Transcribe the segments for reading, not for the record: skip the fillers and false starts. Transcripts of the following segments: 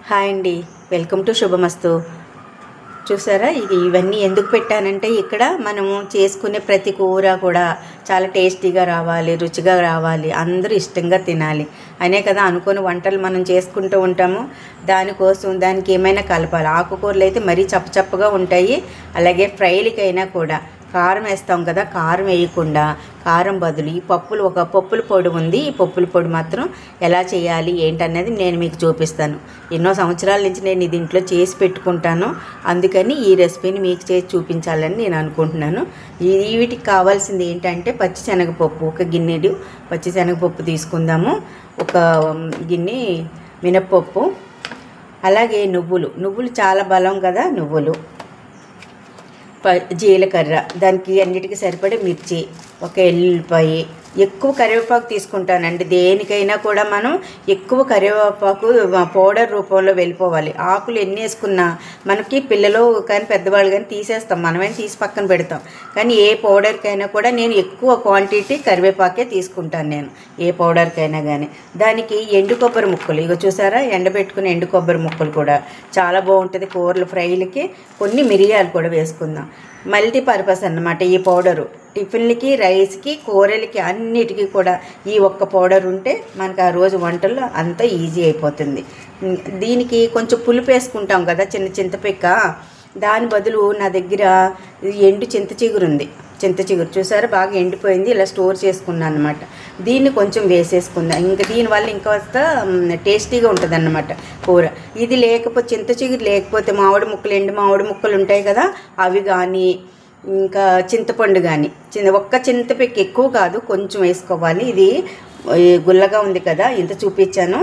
Hi అండి, welcome to శుభమస్తు. చూసారా ఇవన్నీ ఎందుకు పెట్టానంటే ఇక్కడ మనము చేసుకునే ప్రతి కూర కూడా చాలా టేస్టీగా రావాలి, రుచిగా రావాలి, అందరూ ఇష్టంగా తినాలి అనే కదా అనుకుని వంటలు మనం చేసుకుంటూ ఉంటాము. దానికోసం దానికి ఏమైనా కలపాలి. ఆకుకూరలు అయితే మరీ చప్పచప్పగా ఉంటాయి. అలాగే ఫ్రైలకైనా కూడా కారం వేస్తాం కదా, కారం వేయకుండా కారం బదులు ఈ పప్పుల పొడి ఉంది. ఈ పప్పుల పొడి మాత్రం ఎలా చేయాలి ఏంటనేది నేను మీకు చూపిస్తాను. ఎన్నో సంవత్సరాల నుంచి నేను ఇది ఇంట్లో చేసి పెట్టుకుంటాను. అందుకని ఈ రెసిపీని మీకు చేసి చూపించాలని నేను అనుకుంటున్నాను. వీటికి కావాల్సింది ఏంటంటే పచ్చిశనగపప్పు, ఒక గిన్నెడు పచ్చిశనగపప్పు తీసుకుందాము, ఒక గిన్నె మినప్పప్పు, అలాగే నువ్వులు చాలా బలం కదా, నువ్వులు, జీలకర్ర, దానికి అన్నిటికీ సరిపడే మిర్చి, ఒక ఎల్లుల్లిపాయ, ఎక్కువ కరివేపాకు తీసుకుంటానండి. దేనికైనా కూడా మనం ఎక్కువ కరివేపాకు పౌడర్ రూపంలో వెళ్ళిపోవాలి. ఆకులు ఎన్ని వేసుకున్నా మనకి పిల్లలు కానీ పెద్దవాళ్ళు కానీ తీసేస్తాం, మనమేం తీసి పక్కన పెడతాం. కానీ ఏ పౌడర్కైనా కూడా నేను ఎక్కువ క్వాంటిటీ కరివేపాకే తీసుకుంటాను నేను, ఏ పౌడర్కైనా కానీ. దానికి ఎండు కొబ్బరి ముక్కలు, ఇగో చూసారా, ఎండబెట్టుకుని ఎండు కొబ్బరి ముక్కలు కూడా చాలా బాగుంటుంది కూరలు, ఫ్రైలకి. కొన్ని మిరియాలు కూడా వేసుకుందాం. మల్టీపర్పస్ అన్నమాట ఈ పౌడరు. టిఫిన్లకి, రైస్కి, కూరలకి అన్నిటికీ కూడా ఈ ఒక్క పౌడర్ ఉంటే మనకు ఆ రోజు వంటల్లో అంతా ఈజీ అయిపోతుంది. దీనికి కొంచెం పులుపు వేసుకుంటాం కదా, చింతపిక్క. దాని బదులు నా దగ్గర ఎండు చింత చిగురు ఉంది. చింత చిగురు చూసారా, బాగా ఎండిపోయింది, ఇలా స్టోర్ చేసుకున్నాను అనమాట. దీన్ని కొంచెం వేసేసుకుందాం. ఇంకా దీనివల్ల ఇంకొంత టేస్టీగా ఉంటుంది అన్నమాట కూర. ఇది లేకపోతే, చింత చిగురు లేకపోతే మామిడి ముక్కలు, ఎండు మామిడి ముక్కలు ఉంటాయి కదా, అవి కానీ, ఇంకా చింతపండు కానీ, ఒక్క చింతపిక్క, ఎక్కువ కాదు, కొంచెం వేసుకోవాలి. ఇది గుల్లగా ఉంది కదా, ఇంత చూపించాను,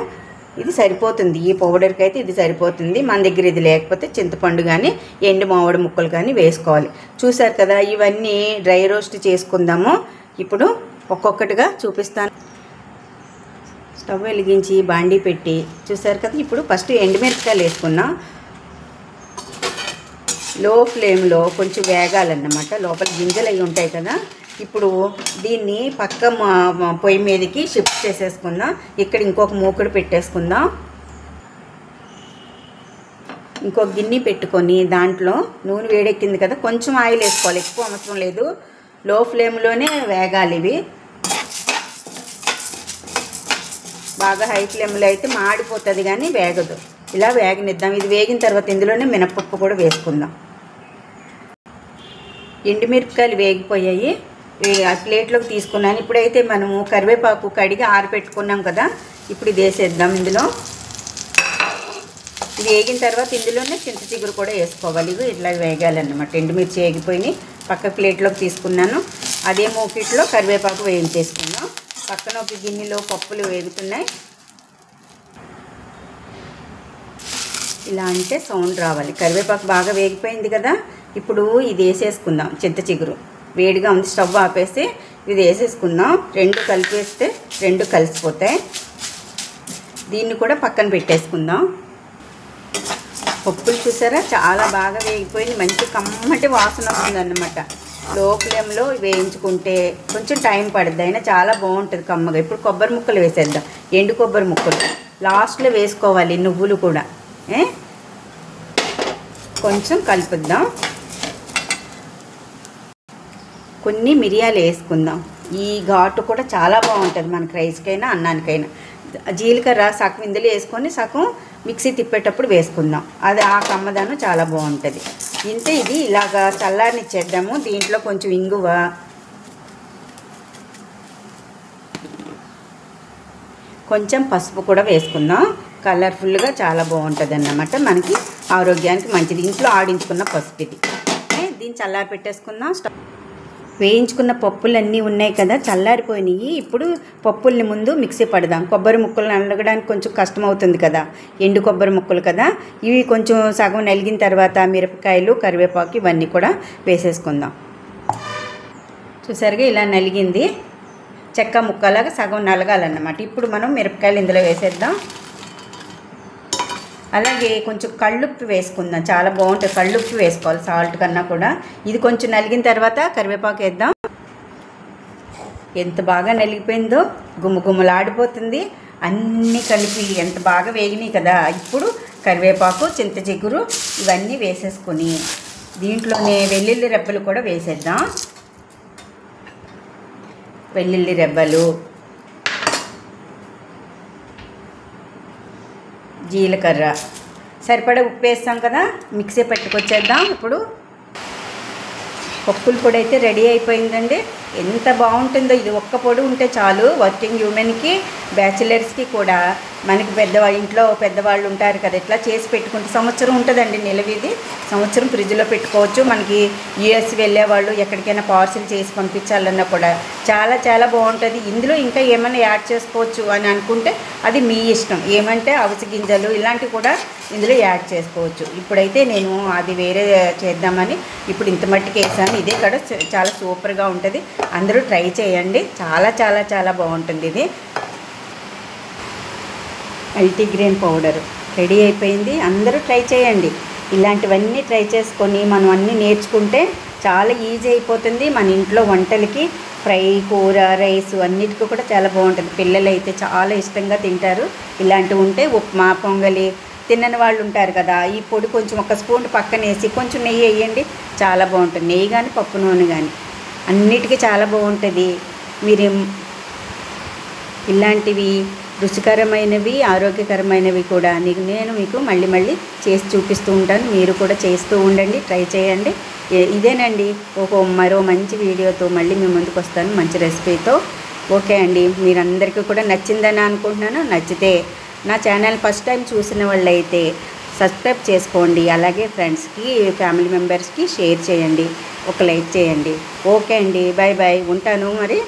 ఇది సరిపోతుంది. ఈ పౌడర్కి అయితే ఇది సరిపోతుంది. మన దగ్గర ఇది లేకపోతే చింతపండు కానీ ఎండు మామిడి ముక్కలు కానీ వేసుకోవాలి. చూసారు కదా, ఇవన్నీ డ్రై రోస్ట్ చేసుకుందాము. ఇప్పుడు ఒక్కొక్కటిగా చూపిస్తాను. స్టవ్ వెలిగించి బాండీ పెట్టి, చూసారు కదా, ఇప్పుడు ఫస్ట్ ఎండుమిరపకాయలు వేసుకున్నాం. లో ఫ్లేమ్లో కొంచెం వేగాలన్నమాట, లోపల గింజలు అవి ఉంటాయి కదా. ఇప్పుడు దీన్ని పక్క పొయ్యి మీదకి షిఫ్ట్ చేసేసుకుందాం. ఇక్కడ ఇంకొక మూకుడు పెట్టేసుకుందాం. ఇంకొక గిన్నె పెట్టుకొని దాంట్లో నూనె వేడెక్కింది కదా, కొంచెం ఆయిల్ వేసుకోవాలి, ఎక్కువ అవసరం లేదు. లో ఫ్లేమ్లోనే వేగాలి ఇవి. బాగా హై ఫ్లేమ్లో అయితే మాడిపోతుంది కానీ వేగదు. ఇలా వేగనిద్దాం. ఇది వేగిన తర్వాత ఇందులోనే మినపప్పు కూడా వేసుకుందాం. ఎండుమిరపకాయలు వేగిపోయాయి, ఆ ప్లేట్లోకి తీసుకున్నాను. ఇప్పుడైతే మనము కరివేపాకు కడిగి ఆరబెట్టుకున్నాం కదా, ఇప్పుడు ఇది వేసేద్దాం ఇందులో. ఇది వేగిన తర్వాత ఇందులోనే చింత చిగురు కూడా వేసుకోవాలి. ఇవి ఇట్లా వేగాలన్నమాట. ఎండుమిర్చి వేగిపోయినాయి, పక్క ప్లేట్లోకి తీసుకున్నాను. అదే మూకిట్లో కరివేపాకు వేయించేసుకుందాం. పక్కన ఒక గిన్నెలో పప్పులు వేగుతున్నాయి. ఇలా అంటే సౌండ్ రావాలి. కరివేపాకు బాగా వేగిపోయింది కదా, ఇప్పుడు ఇది వేసేసుకుందాం. చింత చిగురు వేడిగా ఉంది, స్టవ్ ఆపేసి ఇది వేసేసుకుందాం. రెండు కలిపేస్తే రెండు కలిసిపోతాయి. దీన్ని కూడా పక్కన పెట్టేసుకుందాం. పప్పులు చూసారా, చాలా బాగా వేగిపోయింది, మంచి కమ్మటి వాసన వస్తుందన్నమాట. లో ఫ్లేమ్లో వేయించుకుంటే కొంచెం టైం పడుతుంది, అయినా చాలా బాగుంటుంది కమ్మగా. ఇప్పుడు కొబ్బరి ముక్కలు వేసేద్దాం. ఎండు కొబ్బరి ముక్కలు లాస్ట్లో వేసుకోవాలి. నువ్వులు కూడా కొంచెం కలుపుద్దాం. కొన్ని మిరియాలు వేసుకుందాం. ఈ ఘాటు కూడా చాలా బాగుంటుంది మనకి, రైస్కైనా అన్నానికైనా. జీలకర్ర సగం ఇందులో వేసుకొని సగం మిక్సీ తిప్పేటప్పుడు వేసుకుందాం. అది ఆ కమ్మదానం చాలా బాగుంటుంది. ఇంతే, ఇది ఇలాగా చల్లారనిచ్చేద్దాము. దీంట్లో కొంచెం ఇంగువ, కొంచెం పసుపు కూడా వేసుకుందాం. కలర్ఫుల్గా చాలా బాగుంటుంది అన్నమాట, మనకి ఆరోగ్యానికి మంచిది. ఇంట్లో ఆడించుకున్న పసుపు ఇది. దీన్ని చల్లారి పెట్టేసుకుందాం. వేయించుకున్న పప్పులన్నీ ఉన్నాయి కదా, చల్లారిపోయినాయి. ఇప్పుడు పప్పుల్ని ముందు మిక్సీ పడదాం. కొబ్బరి ముక్కలు నలగడానికి కొంచెం కష్టం అవుతుంది కదా, ఎండు కొబ్బరి ముక్కలు కదా. ఇవి కొంచెం సగం నలిగిన తర్వాత మిరపకాయలు, కరివేపాకు ఇవన్నీ కూడా వేసేసుకుందాం. చూసారుగా, ఇలా నలిగింది. చెక్క ముక్కలాగా సగం నలగాలన్నమాట. ఇప్పుడు మనం మిరపకాయలు ఇందులో వేసేద్దాం. అలాగే కొంచెం కళ్ళుప్పు వేసుకుందాం, చాలా బాగుంటుంది. కళ్ళుప్పు వేసుకోవాలి సాల్ట్ కన్నా కూడా. ఇది కొంచెం నలిగిన తర్వాత కరివేపాకు వేద్దాం. ఎంత బాగా నలిగిపోయిందో, గుమ్మగుమ్మలాడిపోతుంది. అన్నీ కలిపి ఎంత బాగా వేగినాయి కదా. ఇప్పుడు కరివేపాకు, చింత చిగురు ఇవన్నీ వేసేసుకొని దీంట్లోనే వెల్లుల్లి రెబ్బలు కూడా వేసేద్దాం. వెల్లుల్లి రెబ్బలు, జీలకర్ర, సరిపడా ఉప్పు వేస్తాం కదా, మిక్సీ పెట్టుకొచ్చేద్దాం. ఇప్పుడు పప్పుల పొడి అయితే రెడీ అయిపోయిందండి. ఎంత బాగుంటుందో ఇది. ఒక్క పొడి ఉంటే చాలు వర్కింగ్ హ్యూమెన్కి, బ్యాచిలర్స్కి కూడా. మనకి ఇంట్లో పెద్దవాళ్ళు ఉంటారు కదా, ఇట్లా చేసి పెట్టుకుంటే సంవత్సరం ఉంటుందండి నిలవ. ఇది సంవత్సరం ఫ్రిడ్జ్లో పెట్టుకోవచ్చు. మనకి యూఎస్ వెళ్ళే వాళ్ళు ఎక్కడికైనా పార్సిల్ చేసి పంపించాలన్నా కూడా చాలా చాలా బాగుంటుంది. ఇందులో ఇంకా ఏమైనా యాడ్ చేసుకోవచ్చు అని అనుకుంటే అది మీ ఇష్టం. ఏమంటే అవిసె గింజలు ఇలాంటివి కూడా ఇందులో యాడ్ చేసుకోవచ్చు. ఇప్పుడైతే నేను అది వేరే చేద్దామని ఇప్పుడు ఇంత మట్టికి వేసాను. ఇదే కూడా చాలా సూపర్గా ఉంటుంది. అందరూ ట్రై చేయండి. చాలా చాలా చాలా బాగుంటుంది ఇది. మల్టీగ్రెయిన్ పౌడర్ రెడీ అయిపోయింది. అందరూ ట్రై చేయండి. ఇలాంటివన్నీ ట్రై చేసుకొని మనం అన్నీ నేర్చుకుంటే చాలా ఈజీ అయిపోతుంది. మన ఇంట్లో వంటలకి ఫ్రై, కూర, రైస్ అన్నిటికీ కూడా చాలా బాగుంటుంది. పిల్లలు అయితే చాలా ఇష్టంగా తింటారు. ఇలాంటివి ఉంటే ఉప్మా, పొంగలి తినని వాళ్ళు ఉంటారు కదా, ఈ పొడి కొంచెం ఒక స్పూన్ పక్కన వేసి కొంచెం నెయ్యి వేయండి, చాలా బాగుంటుంది. నెయ్యి కానీ పప్పు నూనె కానీ అన్నిటికీ చాలా బాగుంటుంది. మీరు ఇలాంటివి రుచికరమైనవి, ఆరోగ్యకరమైనవి కూడా నేను మీకు మళ్ళీ మళ్ళీ చేసి చూపిస్తూ ఉంటాను. మీరు కూడా చేస్తూ ఉండండి, ట్రై చేయండి. ఇదేనండి మరో మంచి వీడియోతో మళ్ళీ మీ ముందుకు వస్తాను, మంచి రెసిపీతో. ఓకే అండి, మీరందరికీ కూడా నచ్చిందని అనుకుంటున్నాను. నచ్చితే నా ఛానల్ ఫస్ట్ టైం చూసిన వాళ్ళైతే సబ్స్క్రైబ్ చేసుకోండి. అలాగే ఫ్రెండ్స్కి, ఫ్యామిలీ మెంబర్స్కి షేర్ చేయండి, ఒక లైక్ చేయండి. ఓకే అండి, బాయ్ బాయ్, ఉంటాను మరి.